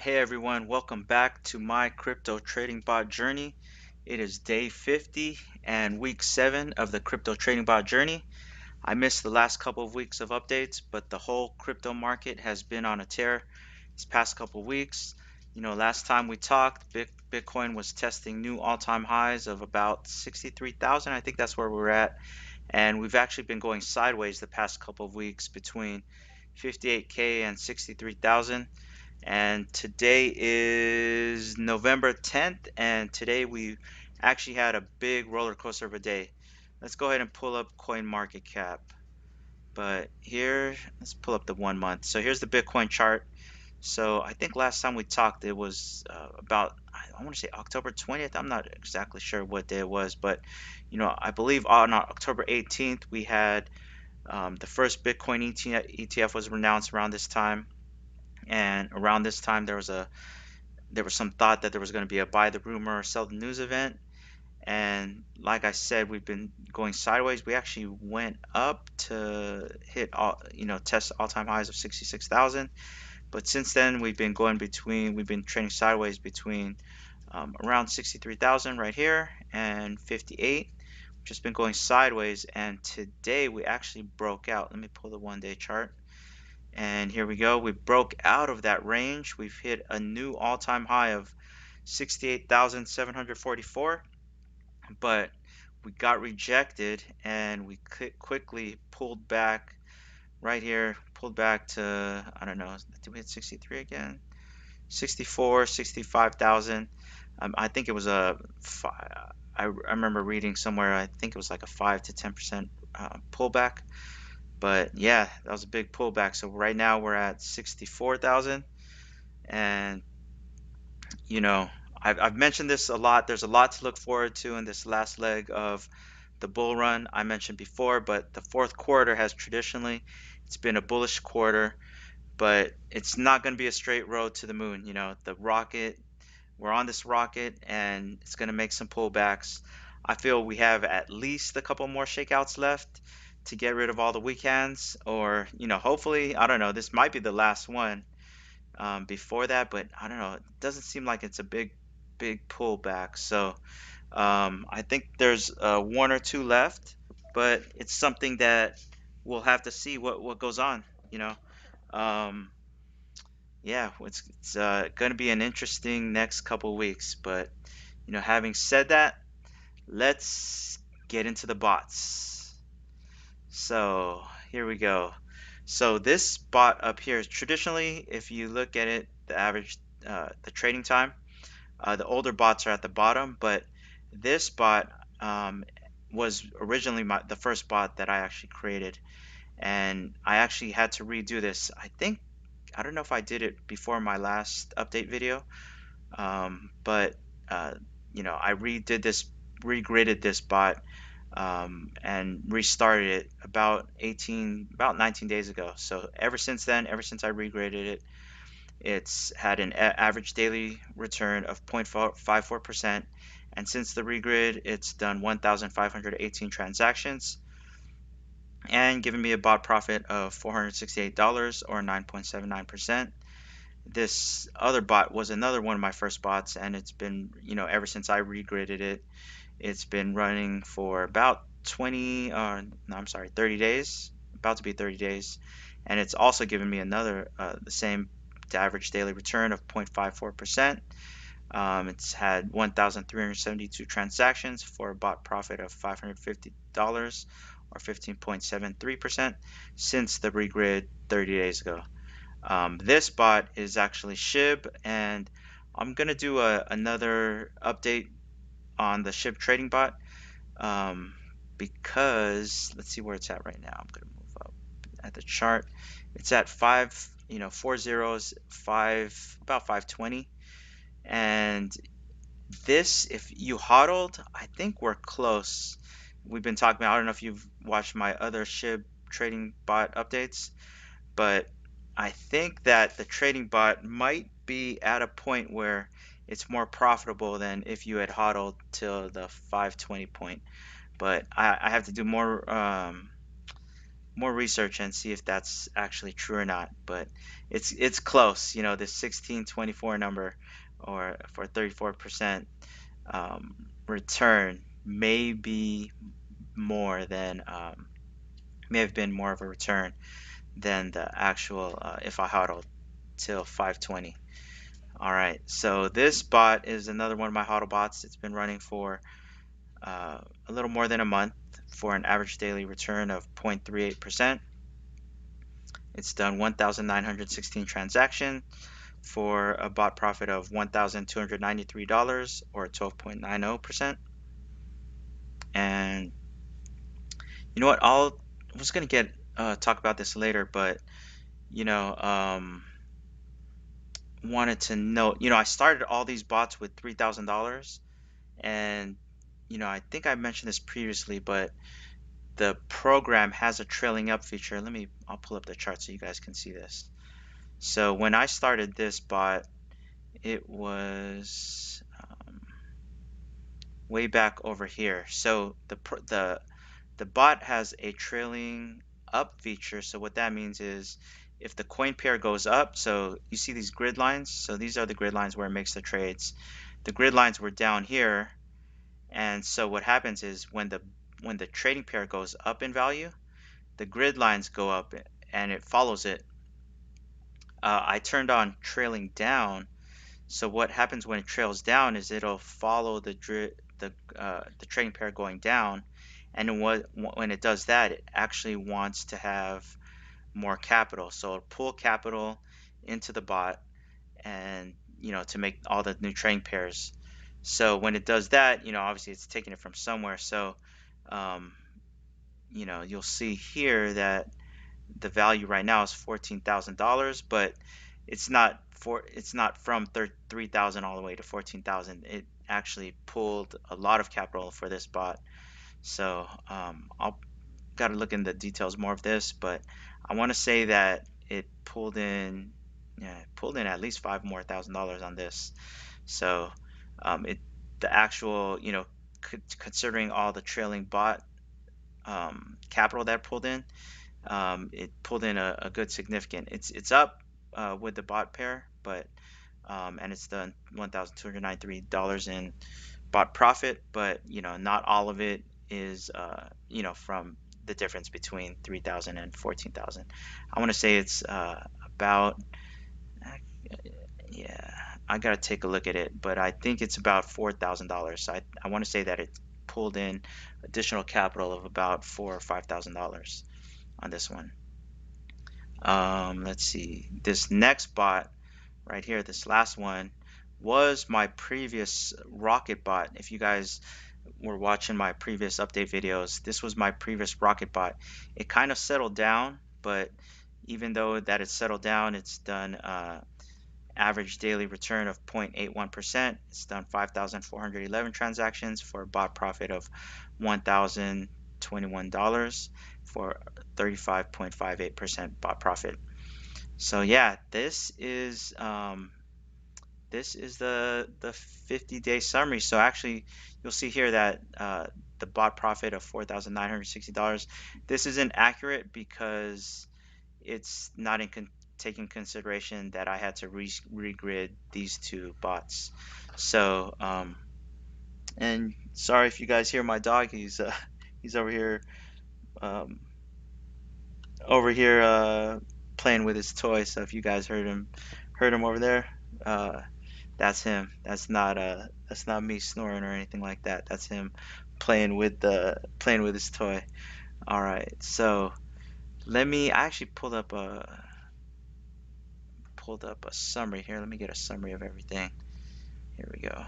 Hey everyone, welcome back to my crypto trading bot journey. It is day 50 and week 7 of the crypto trading bot journey. I missed the last couple of weeks of updates, but the whole crypto market has been on a tear these past couple of weeks. Last time we talked, Bitcoin was testing new all-time highs of about 63,000. I think that's where we're at. And we've actually been going sideways the past couple of weeks between 58K and 63,000. And today is November 10th, and today we actually had a big roller coaster of a day. Let's go ahead and pull up coin market cap. But here, let's pull up the 1 month. So here's the Bitcoin chart. So I think last time we talked, it was about, I want to say October 20th. I'm not exactly sure what day it was, but I believe on October 18th, we had the first Bitcoin ETF was announced around this time. And around this time, there was some thought that there was going to be a buy the rumor or sell the news event. And like I said, we've been going sideways. We actually went up to hit test all-time highs of 66,000. But since then, we've been trading sideways between around 63,000 right here and 58. Just been going sideways. And today we actually broke out. Let me pull the 1 day chart. And here we go. We broke out of that range. We've hit a new all-time high of 68,744, but we got rejected and we quickly pulled back right here, pulled back to, I don't know, did we hit 63 again? 64, 65,000. I think it was I remember reading somewhere, I think it was like a 5 to 10% pullback. But yeah, that was a big pullback. So right now we're at 64,000. And, you know, I've mentioned this a lot. There's a lot to look forward to in this last leg of the bull run I mentioned before, but the fourth quarter has traditionally, it's been a bullish quarter, but it's not going to be a straight road to the moon. The rocket, we're on this rocket and it's going to make some pullbacks. I feel we have at least a couple more shakeouts left to get rid of all the weak hands, or, hopefully, I don't know, this might be the last one before that, but I don't know. It doesn't seem like it's a big pullback. So I think there's one or two left, but it's something that we'll have to see what goes on. You know, um, yeah, it's going to be an interesting next couple weeks. But having said that, let's get into the bots. So here we go. So this bot up here is traditionally, if you look at it, the average, the trading time, the older bots are at the bottom, but this bot was originally the first bot that I actually created, and I actually had to redo this. I don't know if I did it before my last update video, but uh, I regridded this bot and restarted it about 19 days ago. So ever since then, ever since I regraded it, it's had an average daily return of 0.54%. And since the regrid, it's done 1,518 transactions and given me a bot profit of $468 or 9.79%. This other bot was another one of my first bots, and it's been, ever since I regridded it, it's been running for about no, I'm sorry, 30 days, about to be 30 days. And it's also given me the same average daily return of 0.54%. It's had 1,372 transactions for a bot profit of $550 or 15.73% since the regrid 30 days ago. This bot is actually SHIB, and I'm going to do another update on the SHIB trading bot because let's see where it's at right now. I'm going to move up at the chart. It's at 4 zeros, about 520. And this, if you hodled, I think we're close. We've been talking about, I don't know if you've watched my other SHIB trading bot updates, but I think that the trading bot might be at a point where it's more profitable than if you had hodled till the 520 point. But I have to do more research and see if that's actually true or not. But it's close. You know, the 1624 number, or for 34% return, may be more than may have been more of a return than the actual if I hodl till 520. All right, so this bot is another one of my hodl bots. It's been running for a little more than a month for an average daily return of 0.38%. It's done 1,916 transactions for a bot profit of $1,293 or 12.90%. And you know what? I was gonna get talk about this later, but you know, wanted to note, I started all these bots with $3,000, and I think I mentioned this previously, but the program has a trailing up feature. I'll pull up the chart so you guys can see this. So when I started this bot, it was way back over here. So the bot has a trailing up feature. So what that means is if the coin pair goes up, so you see these grid lines. So these are the grid lines where it makes the trades. The grid lines were down here, and so what happens is when the trading pair goes up in value, the grid lines go up and it follows it. I turned on trailing down. So what happens when it trails down is it'll follow the trading pair going down, and when it does that, it actually wants to have more capital. So it'll pull capital into the bot, and to make all the new trading pairs. So when it does that, obviously it's taking it from somewhere. So um, you'll see here that the value right now is $14,000, but it's not from 3,000 all the way to 14,000. It actually pulled a lot of capital for this bot. So I'll got to look in the details more of this, but I want to say that it pulled in, yeah, it pulled in at least five more $1,000 on this. So it the actual, considering all the trailing bot capital that pulled in, it pulled in a good significant. It's up with the bot pair, but and it's done $1,293 in bot profit, but not all of it is from the difference between 3,000 and 14,000. I want to say it's about yeah, I gotta take a look at it, but I think it's about $4,000. So I want to say that it pulled in additional capital of about $4,000 or $5,000 on this one. Let's see. This next bot right here, this last one, was my previous rocket bot. If you guys were watching my previous update videos, this was my previous rocket bot. It kind of settled down, but even though that it's settled down, it's done average daily return of 0.81%. It's done 5,411 transactions for a bot profit of $1,021 for 35.58% bot profit. So yeah, this is the 50-day summary. So actually, you'll see here that the bot profit of $4,960. This isn't accurate because it's not in taking consideration that I had to regrid these two bots. So and sorry if you guys hear my dog. He's um, over here playing with his toy. So if you guys heard him over there, uh, that's him. That's not me snoring or anything like that. That's him playing with his toy. All right. So I actually pulled up a summary here. Let me get a summary of everything. Here we go.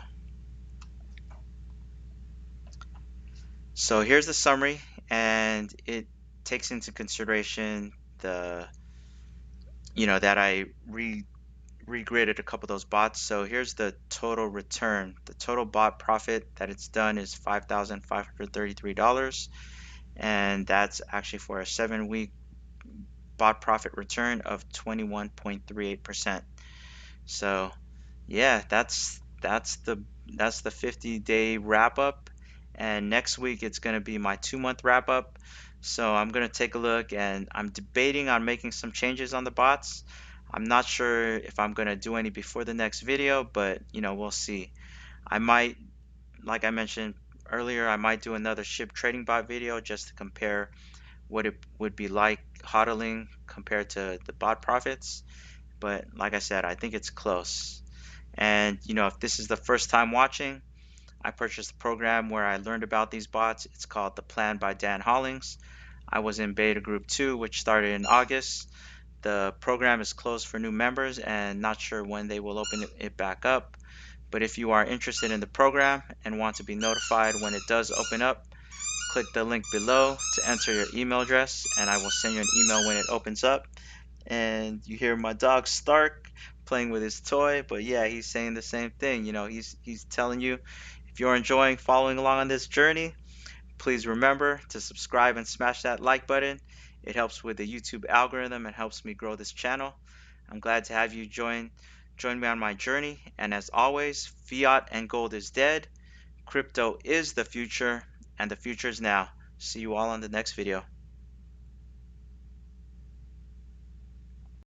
So here's the summary, and it takes into consideration the that I regraded a couple of those bots. So here's the total return. The total bot profit that it's done is $5,533, and that's actually for a 7-week bot profit return of 21.38%. So yeah, that's the 50-day wrap up, and next week it's going to be my 2-month wrap up. So I'm gonna take a look, and I'm debating on making some changes on the bots. I'm not sure if I'm gonna do any before the next video, but we'll see. I might, like I mentioned earlier, I might do another ship trading bot video just to compare what it would be like hodling compared to the bot profits. But like I said, I think it's close. And if this is the first time watching, I purchased a program where I learned about these bots. It's called The Plan by Dan Hollings. I was in beta group 2, which started in August. The program is closed for new members and not sure when they will open it back up. But if you are interested in the program and want to be notified when it does open up, click the link below to enter your email address, and I will send you an email when it opens up. And you hear my dog Stark playing with his toy, but yeah, he's saying the same thing. He's telling you, if you're enjoying following along on this journey, please remember to subscribe and smash that like button. It helps with the YouTube algorithm and helps me grow this channel. I'm glad to have you join me on my journey. And as always, fiat and gold is dead. Crypto is the future, and the future is now. See you all on the next video.